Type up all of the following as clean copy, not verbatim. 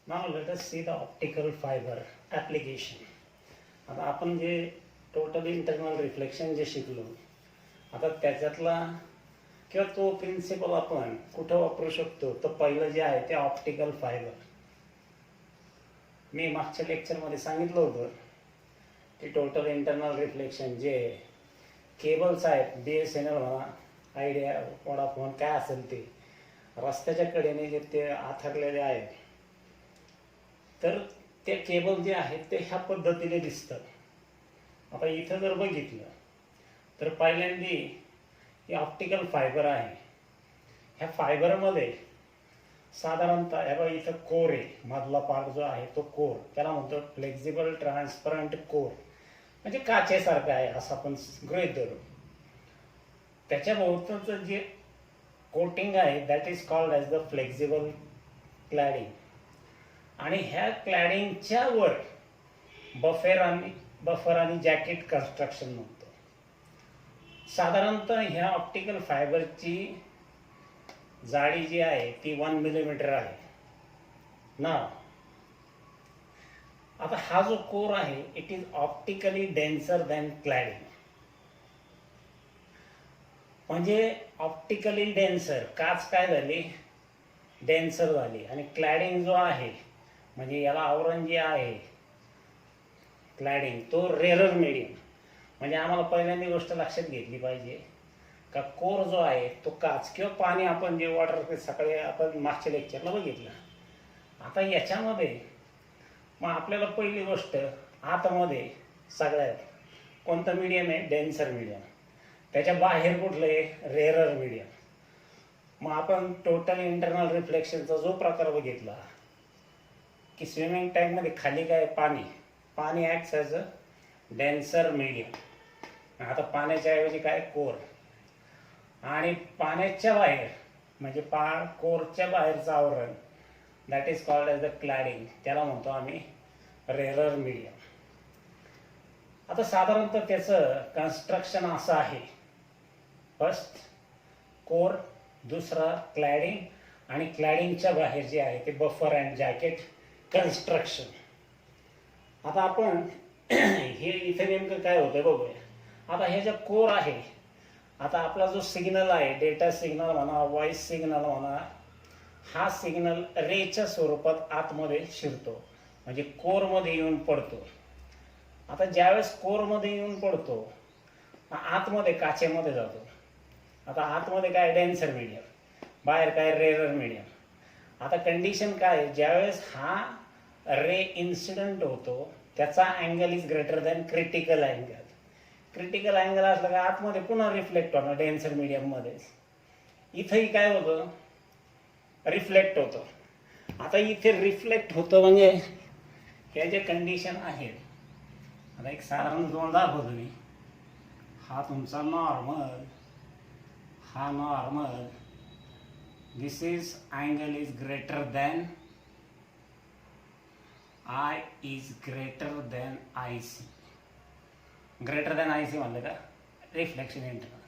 Now let us see the optical fiber application. आता आपण जे टोटल इंटरनल रिफ्लेक्शन जे शिकलो, आता त्याच्यातला किंवा तो प्रिन्सिपल आपण कुठं वापरू शकतो, तर पहिलं जे आहे ते ऑप्टिकल फायबर. मी मागच्या लेक्चरमध्ये सांगितलं होतं की टोटल इंटरनल रिफ्लेक्शन जे केबल्स आहेत, BSNL म्हणा, आयडिया, वोडाफोन, काय असेल ते रस्त्याच्या कडेने जे ते आथरलेले आहेत, तर ते केबल जे आहेत ते ह्या पद्धतीने दिसतात. आता इथं जर बघितलं तर पहिल्यांदी ही ऑप्टिकल फायबर आहे. ह्या फायबरमध्ये साधारणतः ह्या बघा इथं कोर आहे, मधला पार्ट जो आहे तो कोर, त्याला म्हणतो फ्लेक्झिबल ट्रान्सपरंट कोर, म्हणजे काचेसारखं आहे असं आपण गृहीत धरू. त्याच्या भोवताचं जे कोटिंग आहे that is called as the flexible cladding. आणि ह्या क्लॅडिंगच्या वर बफर आणि जॅकेट कन्स्ट्रक्शन म्हणतो. साधारणतः ह्या ऑप्टिकल फायबरची जाडी जी आहे ती 1 मिलीमीटर आहे ना. आता हा जो कोर आहे it is optically denser than cladding. म्हणजे ऑप्टिकली डेन्सर, काच काय झाली, डेन्सर झाली, आणि क्लॅडिंग जो आहे म्हणजे याला आवरण जे आहे क्लॅडिंग, तो रेरर मीडियम. म्हणजे आम्हाला पहिल्यांदी गोष्ट लक्षात घेतली पाहिजे का कोर जो आहे तो काच किंवा पाणी, आपण जे वॉटर सकाळी आपण मागच्या लेक्चरला बघितलं. आता याच्यामध्ये मग आपल्याला पहिली गोष्ट आतमध्ये सगळ्यात कोणतं मीडियम आहे, डेन्सर मीडियम. त्याच्या बाहेर कुठलं आहे, रेरर मीडियम. मग आपण टोटल इंटरनल रिफ्लेक्शनचा जो प्रकार बघितला की स्विमिंग टँकमध्ये खाली काय, पाणी ॲक्ट्स ॲज अ डेन्सर मीडियम. आता पाण्याच्या ऐवजी काय, कोर. आणि पाण्याच्या बाहेर म्हणजे कोरच्या बाहेरचं आवरण that is called as the cladding, त्याला म्हणतो आम्ही रेरर मीडियम. आता साधारणतः त्याचं कन्स्ट्रक्शन असं आहे, फर्स्ट कोर, दुसरा क्लॅडिंग, आणि क्लॅडिंगच्या बाहेर जे आहे ते बफर अँड जॅकेट कन्स्ट्रक्शन. आता आपण हे इथे नेमकं काय होतं बघूया. आता हे जे कोर आहे, आता आपला जो सिग्नल आहे, डेटा सिग्नल म्हणा, व्हॉइस सिग्नल म्हणा, हा सिग्नल रेच्या स्वरूपात आतमध्ये शिरतो, म्हणजे कोरमध्ये येऊन पडतो. आता ज्यावेळेस कोरमध्ये येऊन पडतो, आतमध्ये काचेमध्ये जातो. आता आतमध्ये काय, डेन्सर मीडियम, बाहेर काय, रेरर मीडियम. आता कंडिशन काय, ज्यावेळेस हा रे इन्सिडेंट होतो त्याचा angle is greater than critical angle. Critical angle असलं का आतमध्ये पुन्हा रिफ्लेक्ट होणार डेन्सर मीडियममध्येच. इथंही काय होतं, रिफ्लेक्ट होतं. आता इथे रिफ्लेक्ट होतं म्हणजे हे जे कंडिशन आहेत, आता एक साधारण दोन दाखवतो मी. हा तुमचा नॉर्मल, हा normal, this is angle is greater than I is greater than IC. Greater than IC म्हणलं का, रिफ्लेक्शन इंटरनल.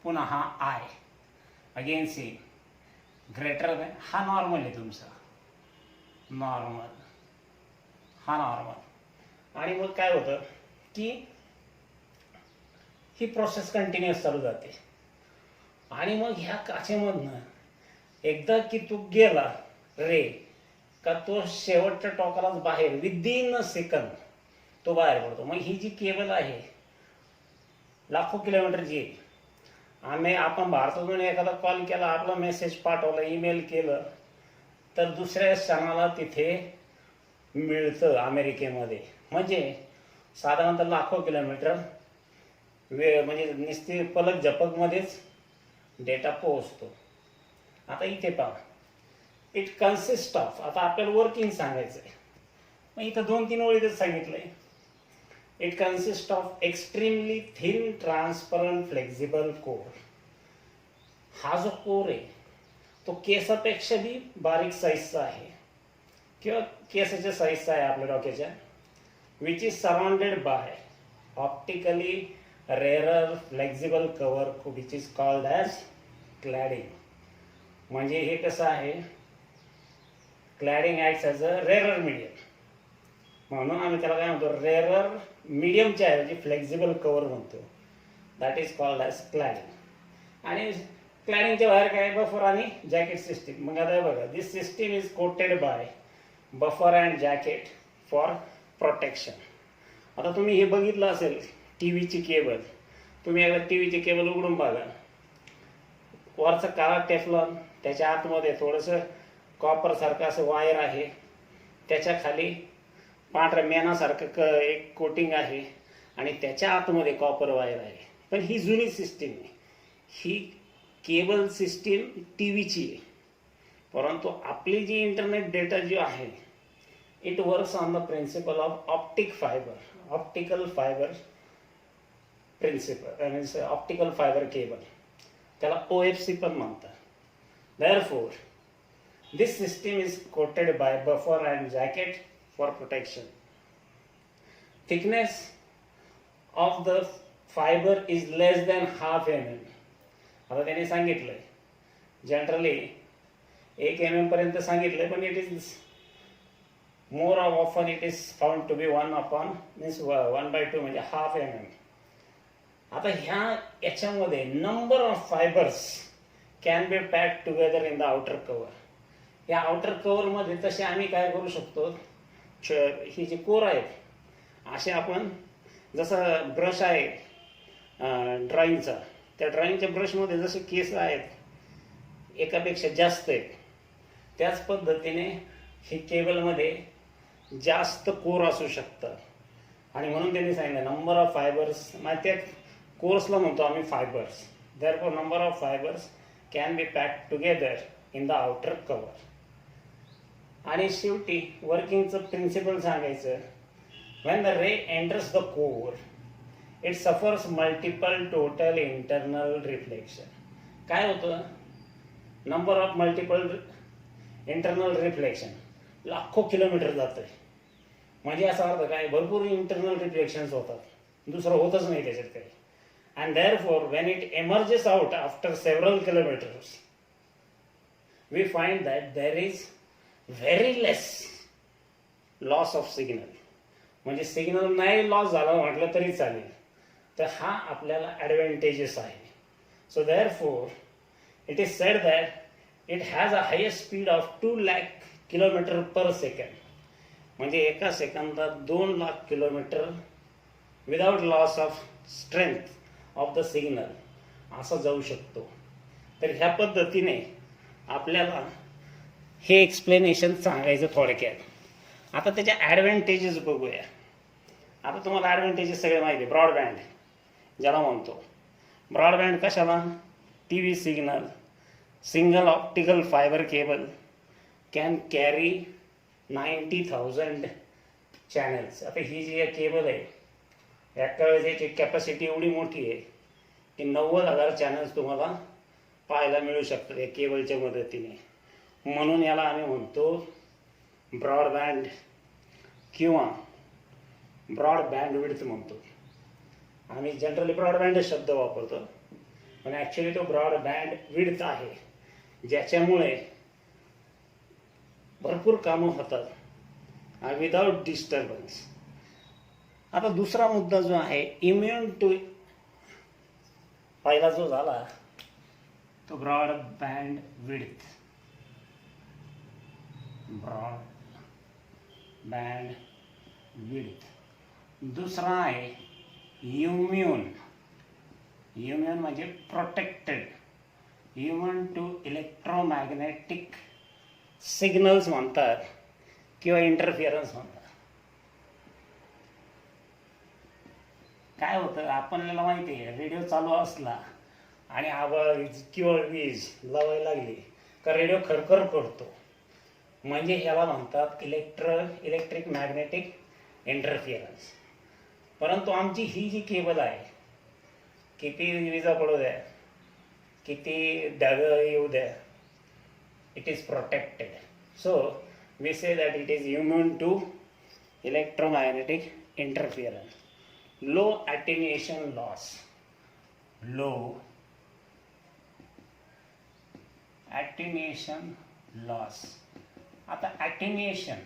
पुन्हा हा I, again C greater than, हा नॉर्मल आहे तुमचा, नॉर्मल, हा नॉर्मल. आणि मग काय होतं की ही प्रोसेस कंटिन्युअस चालू जाते. आणि मग ह्या काचेमधनं एकदा की तू गेला रे का तो शेवटच्या टोकालाच बाहेर विदिन अ सेकंद तो बाहेर पडतो. मग ही जी केबल आहे लाखो किलोमीटरची, आपण भारतातून एखादा कॉल केला, आपला मेसेज पाठवला, ईमेल केलं, तर दुसऱ्या क्षणाला तिथे मिळतं अमेरिकेमध्ये. म्हणजे साधारणतः लाखो किलोमीटर वेळ, म्हणजे नुसती पलक झपकमध्येच डेटा पोहोचतो. आता इथे पहा, इट कन्सिस्ट ऑफ, आता आपल्याला वर्किंग सांगायचं आहे, मग इथं 2-3 ओळीतच सांगितलंय. It consist of extremely thin transparent flexible core. हा जो कोर आहे तो केसापेक्षा बी बारीक साईजचा आहे किंवा केसाच्या साईजचा आहे आपल्या डोक्याच्या, which is surrounded by optically rarer flexible cover which is called as cladding. म्हणजे हे कसं आहे, cladding acts as a rarer medium, म्हणून आम्ही त्याला काय म्हणतो, रेअरर मीडियमच्या ऐवजी फ्लेक्झिबल कवर म्हणतो. That is called as cladding. आणि क्लॅडिंगच्या बाहेर काय, बफर आणि जॅकेट सिस्टीम. मग आता बघा, this system is coated by buffer and jacket for protection. आता तुम्ही हे बघितलं असेल, टी व्हीची केबल, तुम्ही एकदा टी व्हीची केबल उघडून बघा, वरचं काळा टेफ्लॉन, त्याच्या आतमध्ये थोडंसं कॉपरसारखं असं वायर आहे, त्याच्या खाली पांढऱ्या मेणासारखं एक कोटिंग आहे, आणि त्याच्या आतमध्ये कॉपर वायर आहे. पण ही जुनी सिस्टीम आहे, ही केबल सिस्टीम टी व्हीची आहे. परंतु आपली जी इंटरनेट डेटा जी आहे, it works on the principle of optical fibre principle, means optical fibre cable. त्याला OFC पण म्हणतात. Therefore, this system is coated by buffer and jacket for protection. Thickness of the fiber is less than half mm. आता त्याने सांगितलंय generally 1 mm पर्यंत सांगितलंय, पण it is more often it is found to be 1/2 म्हणजे half mm. आता याच्यामध्ये number of fibres can be pack together in the outer cover. या आउटर कवरमध्ये तसे आम्ही काय करू शकतो, ही जी कोर आहेत असे आपण, जसं ब्रश आहे ड्रॉइंगचा, त्या ड्रॉइंगच्या ब्रशमध्ये जसे केस आहेत एकापेक्षा जास्त आहेत, त्याच पद्धतीने ही केबलमध्ये जास्त कोर असू शकतं. आणि म्हणून त्यांनी सांगितलं नंबर ऑफ फायबर्स, माहिती आहे कोर्सला म्हणतो आम्ही fibres. Therefore number of fibres can be pack together in the outer cover. आणि शेवटी वर्किंगचं प्रिन्सिपल सांगायचं, when the ray enters the core it suffers multiple total internal reflection. काय होतं, number of multiple internal reflection लाखो kilometre जातं आहे. म्हणजे असा अर्थ काय, भरपूर इंटरनल रिफ्लेक्शन्स होतात, दुसरं होतच नाही त्याच्यात काही. And therefore when it emerges out after several kilometres we find that there is very less loss of signal. म्हणजे सिग्नल नाही लॉस झाला म्हटलं तरी चालेल. तर हा आपल्याला ॲडव्हान्टेजेस आहे. So therefore it is said that it has a highest speed of 2 lakh kilometre per second. म्हणजे एका सेकंदात 2 lakh kilometre without loss of strength of the signal असं जाऊ शकतो. तर ह्या पद्धतीने आपल्याला हे एक्सप्लेनेशन सांगायचं थोडक्यात. आता त्याच्या ॲडव्हान्टेजेस बघूया. आता तुम्हाला ॲडव्हान्टेजेस सगळे माहिती आहे. ब्रॉडबँड ज्याला म्हणतो, ब्रॉडबँड कशाला, T V signal, single optical fibre cable can carry 90,000 channels. आता ही जी केबल आहे, एका वेळेस याची कॅपॅसिटी एवढी मोठी आहे की 90,000 चॅनल्स तुम्हाला पाहायला मिळू शकतात या केबलच्या मदतीने. म्हणून याला आम्ही म्हणतो ब्रॉडबँड किंवा ब्रॉड बँडविड्थ म्हणतो. आम्ही जनरली ब्रॉडबँड शब्द वापरतो, पण ॲक्च्युली तो ब्रॉड बँडविड्थ आहे, ज्याच्यामुळे भरपूर कामं होतात विदाउट डिस्टर्बन्स. आता दुसरा मुद्दा जो आहे, इम्युन टू, पहिला जो झाला तो ब्रॉड बँडविड्थ, ब्रॉड बँडविड्थ. दुसरा आहे इम्युन. इम्युन म्हणजे protected, immune to electromagnetic signals म्हणतात किंवा इंटरफिअरन्स म्हणतात. काय होतं, आपल्याला माहिती आहे, रेडिओ चालू असला आणि आवाज किंवा वीज लावायला लागली का रेडिओ खरखर करतो. म्हणजे ह्याला म्हणतात इलेक्ट्रिक मॅग्नेटिक इंटरफिअरन्स. परंतु आमची ही जी केबल आहे, किती विजा पडू द्या, किती ढग येऊ द्या, it is protected. So we say that it is immune to electromagnetic interference. Low attenuation loss, low attenuation loss आता ॲटेन्युएशन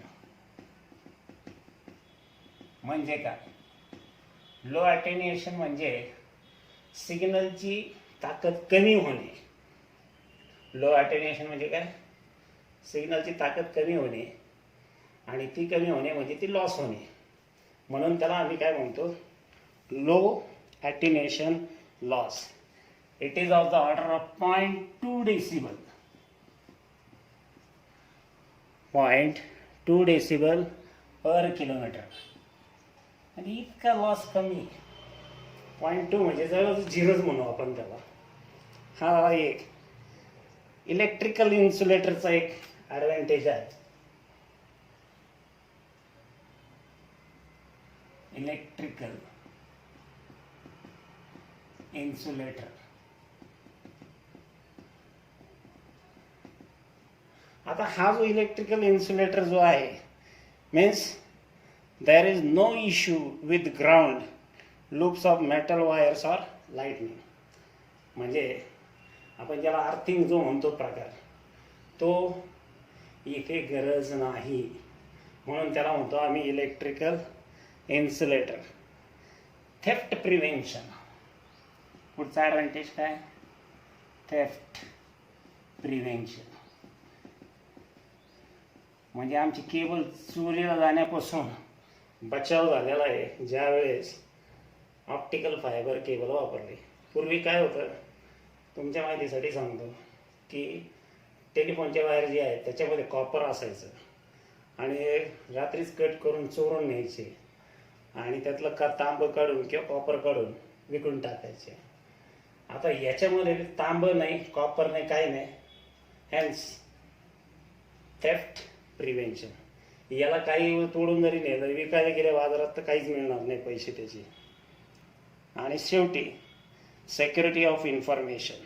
म्हणजे काय? लो ॲटेन्युएशन म्हणजे सिग्नलची ताकद कमी होणे. लो ॲटेन्युएशन म्हणजे काय? सिग्नलची ताकद कमी होणे, आणि ती कमी होणे म्हणजे ती लॉस होणे. म्हणून त्याला आम्ही काय म्हणतो? Low attenuation loss. It is of the order of 0.2 decibel. 0.2 decibel per kilometre. आणि इतका लॉस कमी. 0.2 म्हणजे जवळ झिरोच म्हणू आपण त्याला. हा एक इलेक्ट्रिकल इन्सुलेटरचा एक ॲडव्हान्टेज आहे. Electrical insulator. आता हा जो इलेक्ट्रिकल इन्सुलेटर जो आहे, means there is no issue with ground, loops of metal wires or lightning. म्हणजे आपण ज्याला अर्थिंग जो म्हणतो प्रकार, तो इथे गरज नाही. म्हणून त्याला म्हणतो आम्ही इलेक्ट्रिकल इन्सुलेटर. Theft prevention. पुढचा ॲडव्हान्टेज काय? Theft prevention. म्हणजे आमची केबल चोरीला जाण्यापासून बचाव झालेला आहे ज्या वेळेस ऑप्टिकल फायबर केबल वापरली. पूर्वी काय होतं, तुमच्या माहितीसाठी सांगतो की टेलिफोनच्या वायर जे आहेत त्याच्यामध्ये कॉपर असायचं, आणि रात्रीच कट करून चोरून न्यायचे, आणि त्यातलं तांब काढून किंवा कॉपर काढून विकून टाकायचे. आता याच्यामध्ये तांब नाही, कॉपर नाही, काही नाही. Hence theft prevention. याला काही तोडून जरी नेलं, विकायला गेले बाजारात, तर काहीच मिळणार नाही पैसे त्याचे. आणि शेवटी security of information.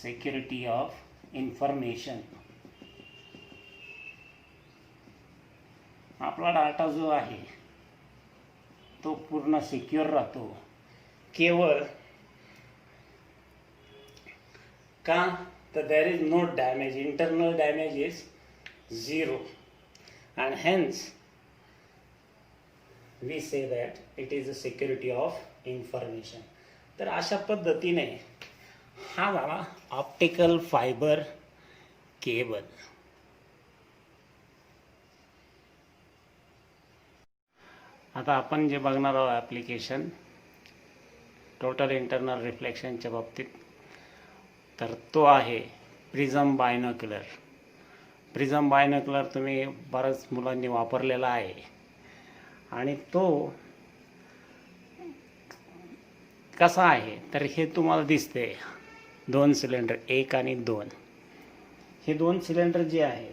Security of information. आपला डाटा जो आहे तो पूर्ण सिक्युअर राहतो. केवळ का? तर there is no damage. Internal damage is zero, and hence we say that it is a security of information. तर अशा पद्धतीने हा झाला ऑप्टिकल फायबर केबल. आता आपण जे बघणार आहोत ॲप्लिकेशन टोटल इंटरनल रिफ्लेक्शनच्या बाबतीत, तर तो आहे प्रिझम बायनोक्युलर. प्रिझम बायनोक्युलर तुम्ही बऱ्याच मुलांनी वापरलेला आहे, आणि तो कसा आहे तर हे तुम्हाला दिसते. 2 सिलेंडर, 1 आणि 2. हे 2 सिलेंडर जे आहे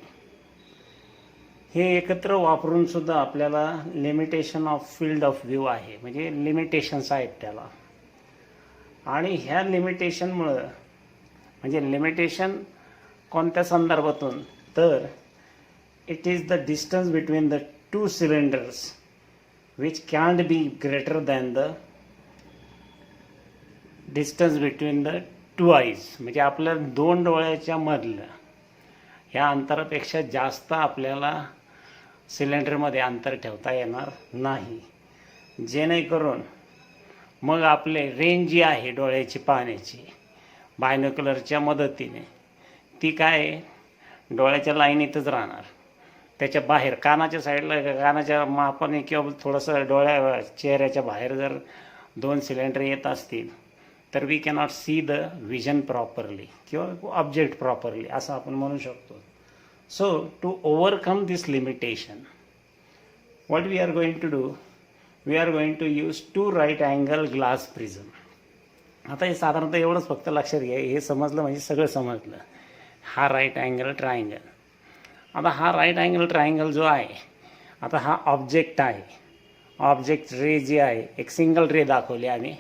हे एकत्र वापरून सुद्धा आपल्याला limitation of field of view आहे, म्हणजे लिमिटेशन्स आहेत त्याला. आणि ह्या लिमिटेशनमुळं, म्हणजे लिमिटेशन कोणत्या संदर्भातून, तर it is the distance between the 2 cylinders which can't be greater than the distance between the 2 eyes. म्हणजे आपल्या 2 डोळ्याच्या मधलं ह्या अंतरापेक्षा जास्त आपल्याला सिलेंडरमध्ये अंतर ठेवता येणार नाही, जेणेकरून मग आपले रेंज जी आहे डोळ्याची पाहण्याची बायनोक्युलरच्या मदतीने, ती काय डोळ्याच्या लाईनीतच राहणार. त्याच्या बाहेर कानाच्या साईडला, कानाच्या मापाने किंवा थोडंसं चेहऱ्याच्या बाहेर जर 2 सिलेंडर येत असतील तर we cannot see the vision properly किंवा ऑब्जेक्ट प्रॉपरली, असं आपण म्हणू शकतो. So to overcome this limitation, what we are going to do, we are going to use 2 right angle glass prism. आता हे साधारणतः एवढंच फक्त लक्षात घ्या. हे समजलं म्हणजे सगळं समजलं. हा राईट अँगल ट्रायंगल. आता हा राईट अँगल ट्रायंगल जो आहे, आता हा ऑब्जेक्ट आहे. ऑब्जेक्ट रे जी आहे, एक सिंगल रे दाखवली आम्ही,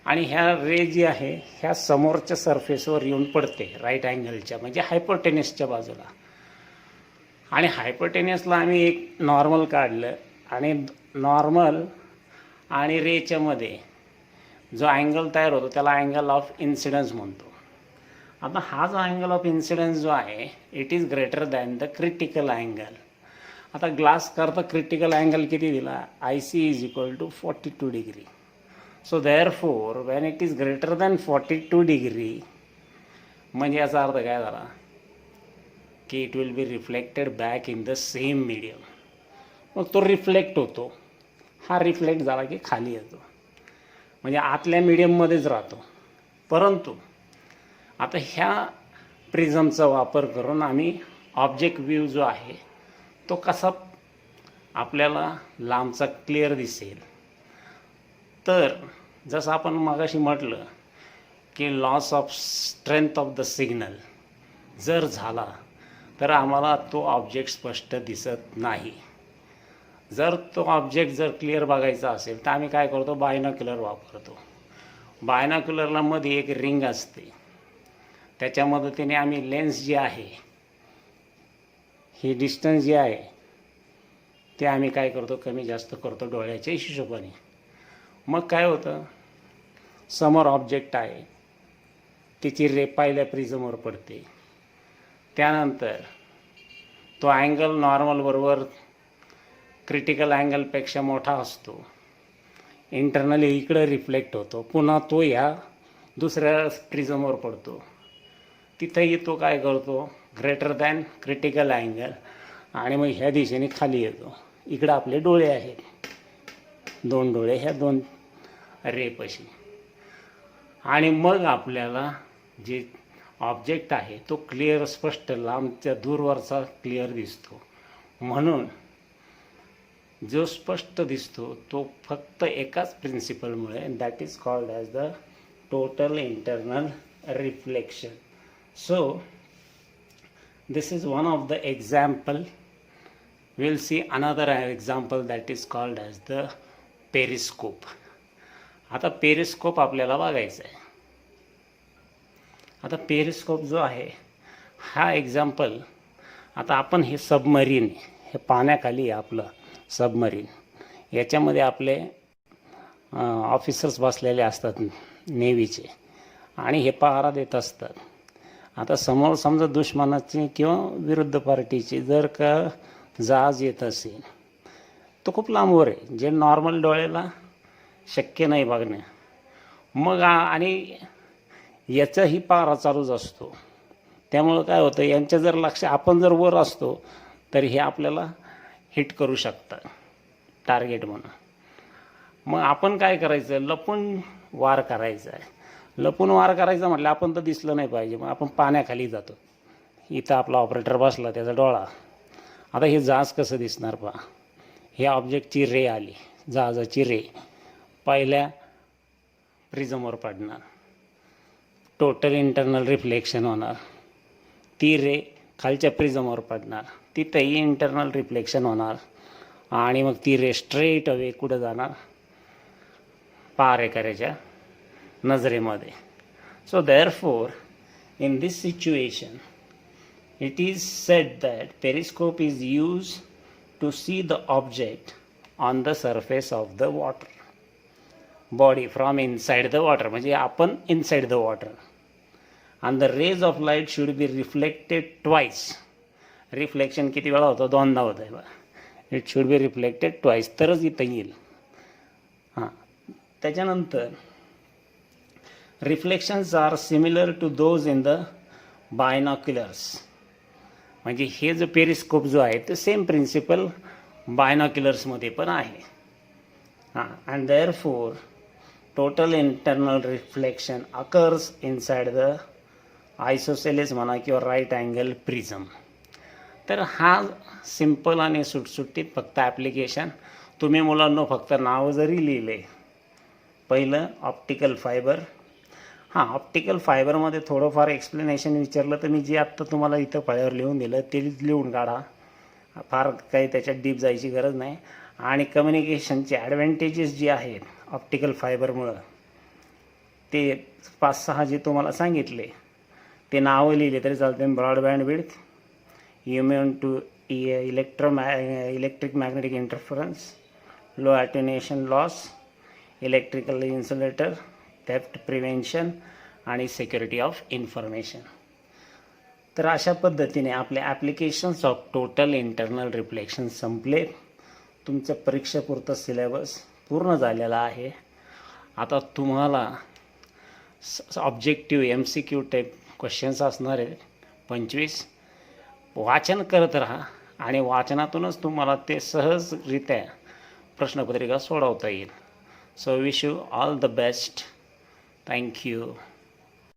आणि ह्या रे जी आहे ह्या समोरच्या सरफेसवर येऊन पडते राईट अँगलच्या, म्हणजे हायपोटेनियसच्या बाजूला. आणि हायपोटेनियसला आम्ही एक नॉर्मल काढलं, आणि नॉर्मल आणि रेच्या मध्ये जो अँगल तयार होतो त्याला अँगल ऑफ इन्सिडन्स म्हणतो. आता हा जो अँगल ऑफ इन्सिडन्स जो आहे it is greater than the critical angle. आता ग्लास करता क्रिटिकल अँगल किती दिला, I C is equal to 42 degree. So therefore when it is greater than 42 degree म्हणजे याचा अर्थ काय झाला की it will be reflected back in the same medium. मग तो रिफ्लेक्ट होतो, हा रिफ्लेक्ट झाला की खाली येतो, म्हणजे आतल्या मीडियममध्येच राहतो. परंतु आता ह्या प्रिझमचा वापर करून आम्ही ऑब्जेक्ट व्ह्यू जो आहे तो कसा आपल्याला लांबचा क्लिअर दिसेल. तर जसं आपण मगाशी म्हटलं की loss of strength of the signal जर झाला तर आम्हाला तो ऑब्जेक्ट स्पष्ट दिसत नाही. जर तो ऑब्जेक्ट जर क्लिअर बघायचा असेल तर आम्ही काय करतो, बायनॉक्युलर वापरतो. बायनॉक्युलरला मध्ये एक रिंग असते, त्याच्या मदतीने आम्ही लेन्स जी आहे ही डिस्टन्स जी आहे ते आम्ही काय करतो, कमी जास्त करतो डोळ्याच्या हिशोबाने. मग काय होतं, समोर ऑब्जेक्ट आहे त्याची रे पहिल्या प्रिझमवर पडते, त्यानंतर तो अँगल नॉर्मल बरोबर क्रिटिकल अँगलपेक्षा मोठा असतो, इंटरनली इकडं रिफ्लेक्ट होतो, पुन्हा तो ह्या दुसऱ्या प्रिझमवर पडतो, तिथंही तो काय करतो ग्रेटर दॅन क्रिटिकल अँगल आणि मग ह्या दिशेने खाली येतो. इकडं आपले डोळे आहेत, 2 डोळे ह्या 2 रेपाशी, आणि मग आपल्याला जे ऑब्जेक्ट आहे तो क्लिअर स्पष्ट लांबच्या दूरवरचा क्लिअर दिसतो. म्हणून जो स्पष्ट दिसतो तो फक्त एकाच प्रिन्सिपलमुळे, that is called as the total internal reflection. So this is one of the example. We'll see another example that is called as the periscope. आता पेरिस्कोप आपल्याला बघायचं आहे. आता पेरिस्कोप जो आहे हा एक्झाम्पल, आता आपण हे सबमरीन, हे पाण्याखाली आहे आपलं सबमरीन, याच्यामध्ये आपले ऑफिसर्स बसलेले असतात नेव्हीचे आणि हे पहारा देत असतात. आता समोर समजा दुश्मनाची किंवा विरुद्ध पार्टीची जर का जहाज येत असेल तो खूप लांबवर आहे, जे नॉर्मल डोळ्याला शक्य नाही बघणं. मग आणि याचाही पहारा चालूच असतो, त्यामुळं काय होतं, यांच्या जर लक्ष आपण जर वर असतो तर हे आपल्याला हिट करू शकतात टार्गेट म्हणून. मग आपण काय करायचं, लपून वार करायचा आहे. लपून वार करायचं म्हटलं आपण तर दिसलं नाही पाहिजे, मग आपण पाण्याखाली जातो. इथं आपला ऑपरेटर बसला, त्याचा डोळा, आता हे जहाज कसं दिसणार पहा, हे ऑब्जेक्टची रे आली, जहाजाची रे पहिल्या प्रिझमवर पडणार, टोटल इंटरनल रिफ्लेक्शन होणार, ती रे खालच्या प्रिझमवर पडणार, तिथंही इंटरनल रिफ्लेक्शन होणार आणि मग ती रे स्ट्रेट अवे कुठं जाणार, पहारेकऱ्याच्या नजरेमध्ये. So therefore in this situation it is said that periscope is used to see the object on the surface of the water body from inside the water, म्हणजे आपण inside the water, and the rays of light should be reflected twice. Reflection किती वेळा होतं, 2दा होतं आहे बा. It should be reflected twice, तरच इथं येईल. हां, त्याच्यानंतर reflections are similar to those in the binoculars. म्हणजे हे जो पेरिस्कोप जो आहे ते सेम प्रिन्सिपल बायनॉक्युलर्समध्ये पण आहे. हां, and therefore total internal reflection occurs inside the isosceles म्हणा किंवा राईट अँगल प्रिझम. तर हा सिम्पल आणि सुटसुटीत फक्त ॲप्लिकेशन. तुम्ही मुलांनो फक्त नाव जरी लिहिले, पहिलं ऑप्टिकल फायबर. हां, ऑप्टिकल फायबरमध्ये थोडंफार एक्सप्लेनेशन विचारलं तर मी जे आत्ता तुम्हाला इथं फळ्यावर लिहून दिलं ते लिहून काढा, फार काही त्याच्यात डीप जायची गरज नाही. आणि कम्युनिकेशनचे ॲडव्हान्टेजेस जे आहेत ऑप्टिकल फायबरमुळं ते 5-6 जे तुम्हाला सांगितले ते नावं लिहिले तरी चालते. Broadband width, immune to electric magnetic interference, low attenuation loss, electrical insulator, theft prevention आणि सिक्युरिटी ऑफ इन्फॉर्मेशन. तर अशा पद्धतीने आपले applications of total internal reflection संपले. तुमचं परीक्षेपुरतं सिलेबस पूर्ण झालेला आहे. आता तुम्हाला ऑब्जेक्टिव्ह MCQ टाईप क्वेश्चन्स असणार आहेत 25. वाचन करत राहा आणि वाचनातूनच तुम्हाला ते सहजरित्या प्रश्नपत्रिका सोडवता येईल. So wish you all the best. Thank you.